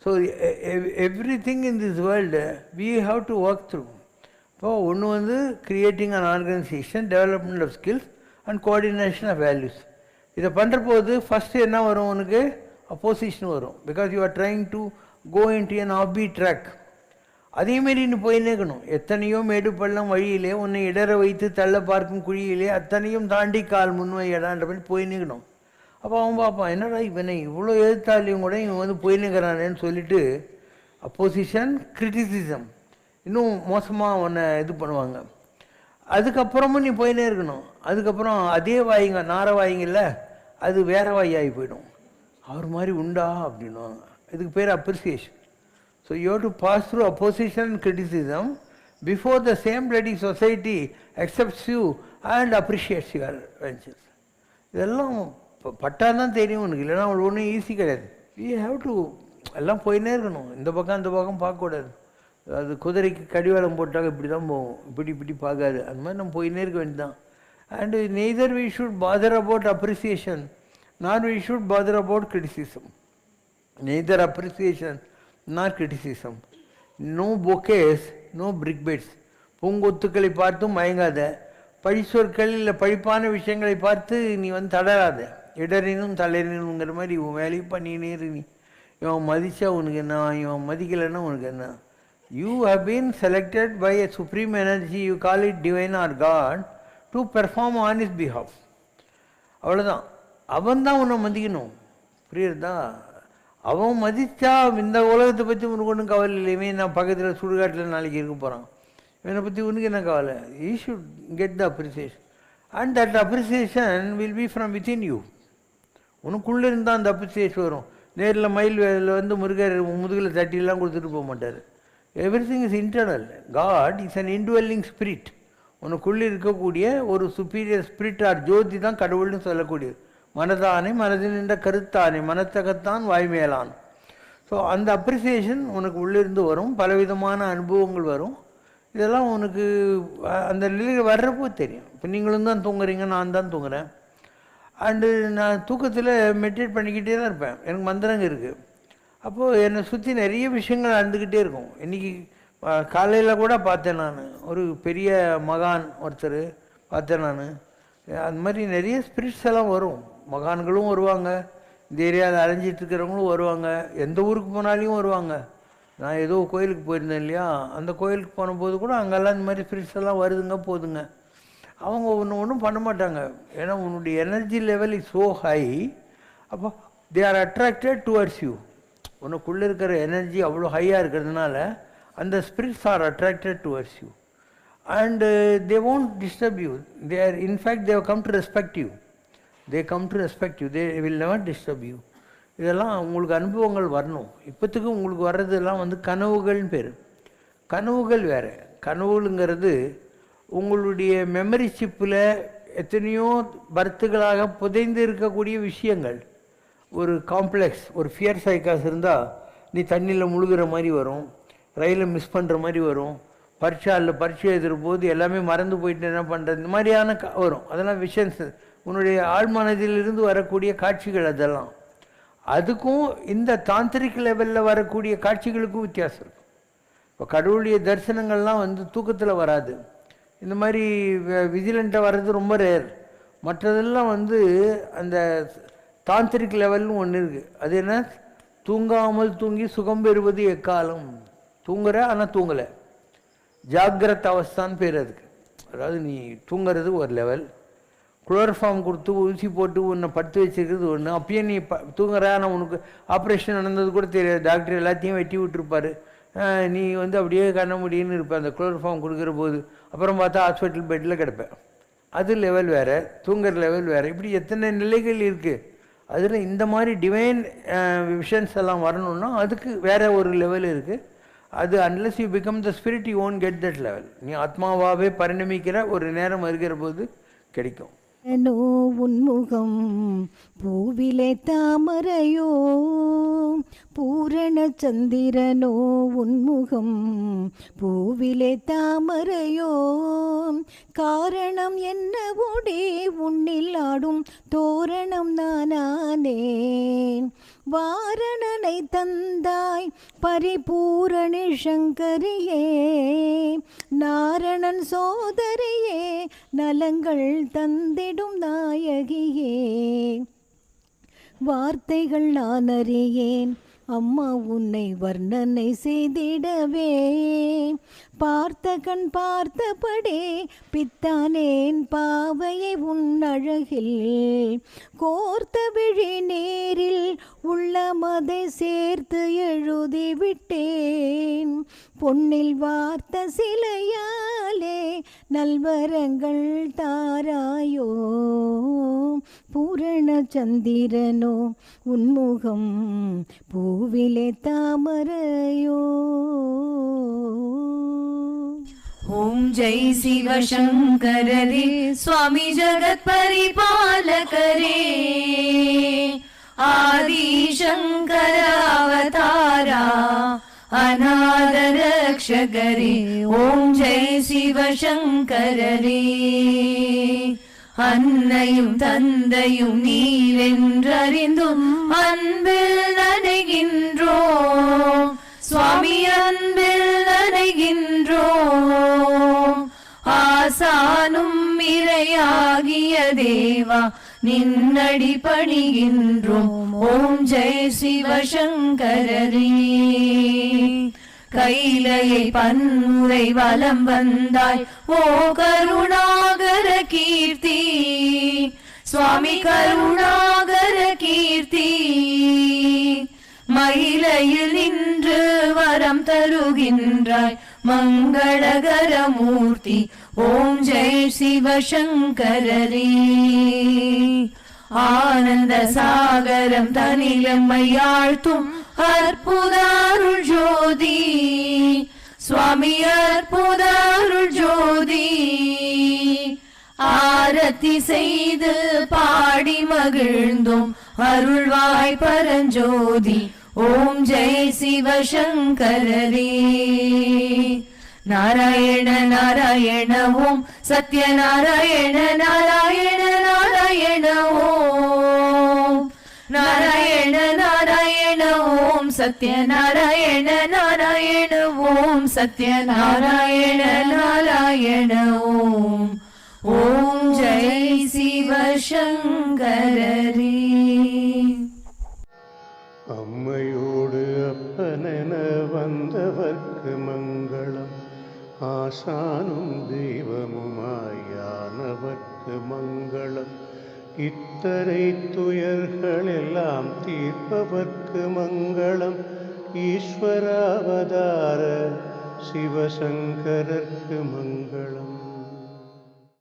So everything in this world we have to work through. இப்போது ஒன்று வந்து creating an organisation, development of skills and coordination of values. இதை பண்ணுற போது ஃபஸ்ட்டு என்ன வரும், உனக்கு அப்போசிஷன் வரும். Because you are trying to go into an offbeat track. அதேமாரி நீ போயின்னே இருக்கணும். எத்தனையோ மேடு பள்ளம் வழியிலே உன்னை இடற வைத்து தள்ள பார்க்கும் குழியிலே அத்தனையும் தாண்டி கால் முன்வை இடான்ற மாதிரி போயின்னே இருக்கணும். அப்போ அவன் பார்ப்பான், என்னடா இவனை இவ்வளோ எதிர்த்தாலையும் கூட இவன் வந்து போயின்னுக்கிறானேன்னு சொல்லிட்டு அப்போசிஷன் கிரிட்டிசிசம் இன்னும் மோசமாக உன்னை இது பண்ணுவாங்க. அதுக்கப்புறமும் நீ போயின்னே இருக்கணும். அதுக்கப்புறம் அதே வாய்ங்க நார வாய்ங்கல்ல, அது வேற வாய் ஆகி போயிடும். அவர் மாதிரி உண்டா அப்படின்வாங்க. இதுக்கு பேர் appreciation. So you have to pass through opposition and criticism before the same bloody society accepts you and appreciates your ventures. இதெல்லாம் பட்டாதான் தெரியும் உனக்கு, இல்லைன்னா அவங்களுக்கு ஒன்றும் ஈஸி கிடையாது. we have to எல்லாம் போயின்னே இருக்கணும். இந்த பக்கம் அந்த பக்கம் பார்க்கக்கூடாது. அது குதிரைக்கு கடிவாளம் போட்டால் இப்படி தான் போகும், இப்படி பார்க்காது. அந்த மாதிரி நம்ம போயின்னே இருக்க வேண்டியதான். And neither we should bother about appreciation nor we should bother about criticism. Neither appreciation nor criticism. No bouquets, no brickbats. பூங்கொத்துக்களை பார்த்தும் மயங்காத, பழிச்சொற்கள் இல்லை பழிப்பான விஷயங்களை பார்த்து நீ வந்து தளராத. இடறினும் தளரினுங்கிற மாதிரி உன் வேலையை பண்ணினே நீ. இவன் மதித்தா உனக்கு என்ன, இவன் மதிக்கலைன்னா உனக்கு என்ன? You have been selected by a supreme energy, you call it divine or God, to perform on his behalf. அவ்வளோதான். அவன் தான் உன்னை மதிக்கணும். புரியுறதா? அவன் மதித்தா இந்த உலகத்தை பற்றி உனக்கு ஒன்றும் கவலை இல்லை. இவன் நான் பக்கத்தில் சுடுகாட்டில் நாளைக்கு இருக்க போகிறான், இவனை பற்றி உனக்கு என்ன கவலை? You should get the appreciation, and that appreciation will be from within you. உனக்குள்ளே இருந்தால் அந்த அப்ரிசியேஷன் வரும். நேரில் மயில் வந்து முருகர் முதுகில் தட்டிலாம் கொடுத்துட்டு போக மாட்டார். Everything is internal. God is an indwelling spirit. உனக்குள்ளே இருக்கக்கூடிய ஒரு சுப்பீரியர் ஸ்பிரிட் ஆர் ஜோதி தான் கடவுள்னு சொல்லக்கூடியது. மனதானே மனதில் நின்ற கருத்தானே மனத்தகத்தான் வாய்மேலான். ஸோ அந்த அப்ரிசியேஷன் உனக்கு உள்ளிருந்து வரும், பலவிதமான அனுபவங்கள் வரும். இதெல்லாம் உனக்கு அந்த நிலையில் வர்றப்போ தெரியும். இப்போ நீங்களும் தான் தூங்குறீங்க, நான் தான் தூங்குறேன். அண்டு நான் தூக்கத்தில் மெடிடேட் பண்ணிக்கிட்டே தான் இருப்பேன். எனக்கு மந்திரங்க இருக்குது. அப்போது என்னை சுற்றி நிறைய விஷயங்கள் நடந்துக்கிட்டே இருக்கும். இன்றைக்கி காலையில் கூட பார்த்தேன் நான், ஒரு பெரிய மகான் ஒருத்தர் பார்த்தேன் நான். அந்த மாதிரி நிறைய ஸ்பிரிட்ஸ் எல்லாம் வரும். மகான்களும் வருவாங்க, இந்த ஏரியாவில் அலைஞ்சிட்டு இருக்கிறவங்களும் வருவாங்க, எந்த ஊருக்கு போனாலையும் வருவாங்க. நான் ஏதோ கோயிலுக்கு போயிருந்தேன் இல்லையா, அந்த கோயிலுக்கு போனபோது கூட அங்கெல்லாம் இந்த மாதிரி ஸ்பிரிட்ஸ் எல்லாம் வருதுங்க போதுங்க. அவங்க ஒன்றும் பண்ண மாட்டாங்க. ஏன்னா உன்னுடைய energy level is so high. அப்போ they are attracted towards you. உனக்குள்ளே இருக்கிற எனர்ஜி அவ்வளோ ஹையாக இருக்கிறதுனால அந்த spirits are attracted towards you. And they won't disturb you. They are, in fact, they have come to respect you. They come to respect you. They will never disturb you. இதெல்லாம் உங்களுக்கு அனுபவங்கள் வரணும். இப்போத்துக்கு உங்களுக்கு வர்றதெல்லாம் வந்து கனவுகள்னு பேர். கனவுகள் வேறு. கனவுங்கிறது உங்களுடைய மெமரி சிப்பில் எத்தனையோ பர்த்துகளாக புதைந்து இருக்கக்கூடிய விஷயங்கள். ஒரு காம்ப்ளெக்ஸ், ஒரு ஃபியர் சைக்காஸ் இருந்தால் நீ தண்ணியில் முழுகிற மாதிரி வரும், ரயிலை மிஸ் பண்ணுற மாதிரி வரும், பரீட்சை எழுதுகிற போது எல்லாமே மறந்து போயிட்டு என்ன பண்ணுறது, இந்த மாதிரியான வரும். அதெல்லாம் விஷன்ஸ், உன்னுடைய ஆழ்மனதிலிருந்து வரக்கூடிய காட்சிகள். அதெல்லாம் அதுக்கும் இந்த தாந்திரிக் லெவலில் வரக்கூடிய காட்சிகளுக்கும் வித்தியாசம் இருக்கும். இப்போ கடவுளுடைய தரிசனங்கள்லாம் வந்து தூக்கத்தில் வராது. இந்த மாதிரி விஜிலண்ட்டாக வர்றது ரொம்ப ரேர். மற்றதெல்லாம் வந்து அந்த தாந்திரிக் லெவல்னு ஒன்று இருக்குது. அது என்ன? தூங்காமல் தூங்கி சுகம் பெறுவது எக்காலம். தூங்குற ஆனால் தூங்கலை, ஜாகிரத அவஸ்தான்னு பேர் அதுக்கு. அதாவது நீ தூங்கிறது ஒரு லெவல், குளோரோஃபார்ம் கொடுத்து ஊசி போட்டு உன்னை படுத்து வச்சுருக்கிறது ஒன்று. அப்பயே நீ தூங்குற, ஆனால் உனக்கு ஆப்ரேஷன் நடந்தது கூட தெரியாது, டாக்டர் எல்லாத்தையும் வெட்டி விட்டுருப்பார், நீ வந்து அப்படியே கண்ண முடியும்னு இருப்பேன் அந்த குளோரோஃபார்ம் கொடுக்குற போது. அப்புறம் பார்த்தா ஹாஸ்பிட்டல் பெட்டில் கிடப்பேன். அது லெவல் வேறு, தூங்குற லெவல் வேறு. இப்படி எத்தனை நிலைகள் இருக்குது. அதில் இந்த மாதிரி டிவைன் விஷன்ஸ் எல்லாம் வரணுன்னா அதுக்கு வேறு ஒரு லெவல் இருக்குது. அது unless you become the spirit you won't get that level. நீ ஆத்மாவாகவே பரிணமிக்கிற ஒரு நேரம் வருகிற போது கிடைக்கும். உன்முகம் பூவிலே தாமரையோ பூரண சந்திரனோ, உன்முகம் பூவிலே தாமரையோ, காரணம் என்னவோடே உன்னில் ஆடும் தோரணம் நானானேன். வாரணனை தந்தாய் பரிபூரணி சங்கரியே, நாரணன் சோதரியே, நலங்கள் தந்திடும் நாயகியே. வார்த்தைகள் நான் அறியேன் அம்மா உன்னை வர்ணனை செய்திடவே, பார்த்த கண் பார்த்தபடி பித்தானேன் பாவையை உன் அழகில், கோர்த்த விழி நேரில் உள்ள மதை சேர்த்து எழுதிவிட்டேன். பொன்னில் வார்த்த சிலையாலே நல்வரங்கள் தாராயோ, பூரண சந்திரனோ உன்முகம் பூவிலே தாமரையோ. ओम जय शिव शंकर रे स्वामी जगत परिपालक रे, आदि शंकर अवतारा अनाथ रक्षक रे. ओम जय शिव शंकर रे. அன்னையும் தந்தையும் நீவென்றறிந்தும் அன்பில் நனைகின்றோம் சுவாமி, அன்பில் நனைகின்றோம். ஆசானும் இறையாகிய தேவா நின்னடி பணிகின்றோம். ஓம் ஜெய் சிவசங்கரரே. கைலையை பன்முறை வலம் வந்தாய் ஓ கருணாகர கீர்த்தி, சுவாமி கருணாகர கீர்த்தி. மயிலையில் நின்று வரம் தருகின்றாய் மங்களகர மூர்த்தி. ஓம் ஜெய் சிவசங்கரரே. ஆனந்த சாகரம் தனிலம்மையாழ்த்தும் அற்புத அருள் ஜோதி, சுவாமி அற்புத அருள் ஜோதி. ஆரத்தி செய்து பாடி மகிழ்ந்தோம் அருள்வாய் பரஞ்சோதி. ஓம் ஜெய் சிவசங்கரரே. நாராயண நாராயண ஓம் சத்யநாராயண நாராயண நாராயண ஓம். நாராயண நாராயண ஓம் சத்யநாராயண நாராயண ஓம் சத்யநாராயண நாராயண ஓம். ஓம் ஜெய் சிவசங்கரரே. அம்மையோடு அப்பனென வந்தவர்க்கு மங்களம், ஆசானும் தெய்வமுமாயானவர்க்கு மங்களம். இத்தனை துயர்களெல்லாம் தீர்ப்பவர்க்கு மங்களம், ஈஸ்வராவதார சிவசங்கரர்க்கு மங்களம்.